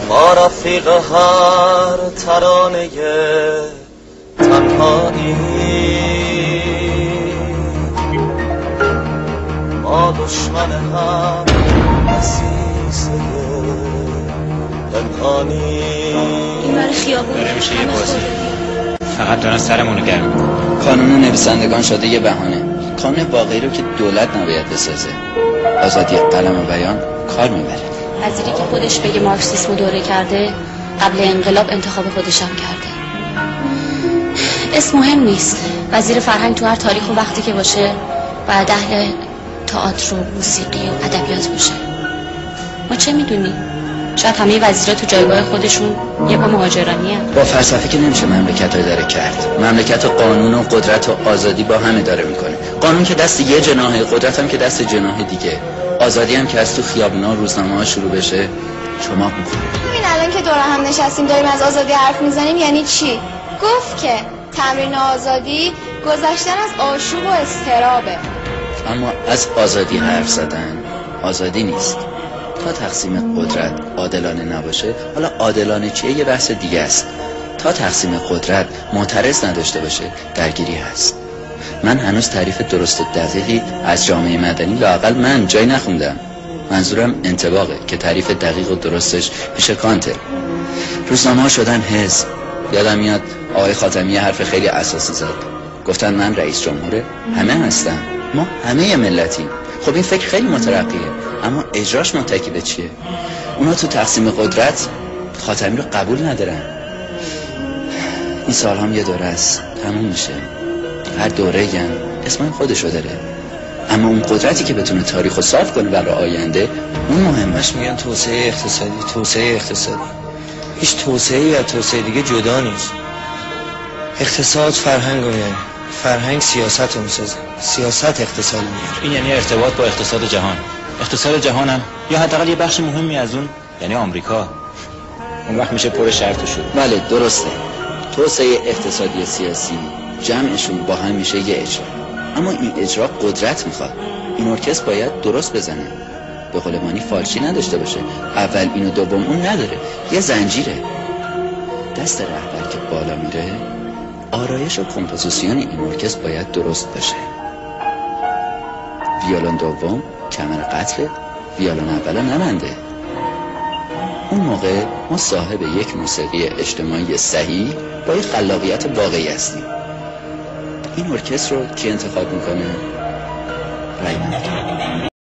ما رفیق هر ترانه تنهایی، ما دشمن هم حسیسه پنهانی. این برای خیابون داره میشه یه بازی، فقط دارن سرمونو گرم میکنن. کانون نویسندگان شده یه بهانه. کانون واقعی رو که دولت نباید بسازه. آزادی قلم و بیان کار میبره. وزیری که خودش بگه مارکسیسم دوره کرده، قبل انقلاب انتخاب خودش هم کرده. اسم مهم نیست. وزیر فرهنگ تو هر تاریخ و وقتی که باشه باید اهل تئاتر و موسیقی و ادبیات باشه. ما چه میدونیم؟ شاید همه وزیرا تو جایگاه خودشون یه پا مهاجرانیه. با فلسفه که نمیشه مملکت رو اداره کرد. مملکت قانون و قدرت و آزادی با هم اداره میکنه. قانون که دست یه جناحه، قدرت هم که دست جناح دیگه. آزادی هم که از تو خیابونا روزنامه ها شروع بشه چماق میکنه. ببین الان که دور هم نشستیم داریم از آزادی حرف میزنیم یعنی چی؟ گفت که تمرین آزادی گذشتن از آشوب و اضطرابه. اما از آزادی حرف زدن آزادی نیست. تا تقسیم قدرت عادلانه نباشه، حالا عادلانه چیه یه بحث دیگه است. تا تقسیم قدرت معترض نداشته باشه درگیری هست. من هنوز تعریف درست و دقیقی از جامعه مدنی لااقل من جایی نخوندم. منظورم انطباقه که تعریف دقیق و درستش پیش کانته. روزنامه ها شدن حزب. یادم میاد آقای خاتمی حرف خیلی اساسی زد. گفتن من رئیس جمهوره، همه هستن، ما همه ملتیم. خب این فکر خیلی مترقیه، اما اجراش متکی به چیه؟ اونا تو تقسیم قدرت خاتمی رو قبول ندارن. این سال هم یه دوره است، تموم میشه. هر دوره هم اسم خودشو داره، اما اون قدرتی که بتونه تاریخو صاف کنه برای آینده اون مهمش. میگن توسعه اقتصادی. هیچ توسعه یا توسعه دیگه جدا نیست. اقتصاد فرهنگ رو میاره، فرهنگ سیاست رو میسازه، سیاست اقتصاد میاره. این یعنی ارتباط با اقتصاد جهان. اقتصاد جهان هم یا حداقل یه بخش مهمی از اون یعنی آمریکا. اون وقت میشه پر شرط و شروط. بله درسته. توسعه اقتصادی سیاسی جمعشون با هم میشه یه اجرا، اما این اجرا قدرت میخواد. این ارکستر باید درست بزنه، به قول مانی فالشی نداشته باشه. اول اینو دوم اون نداره، یه زنجیره. دست رهبر که بالا میره آرایش و کمپوزیسیون این ارکستر باید درست باشه. ویولون دوم کمر قتل، ویولون اول نمنده. اون موقع ما صاحب یک موسیقی اجتماعی صحیح با یک خلاقیت واقعی هستیم. این ارکستر رو کی انتخاب میکنه؟ رای من.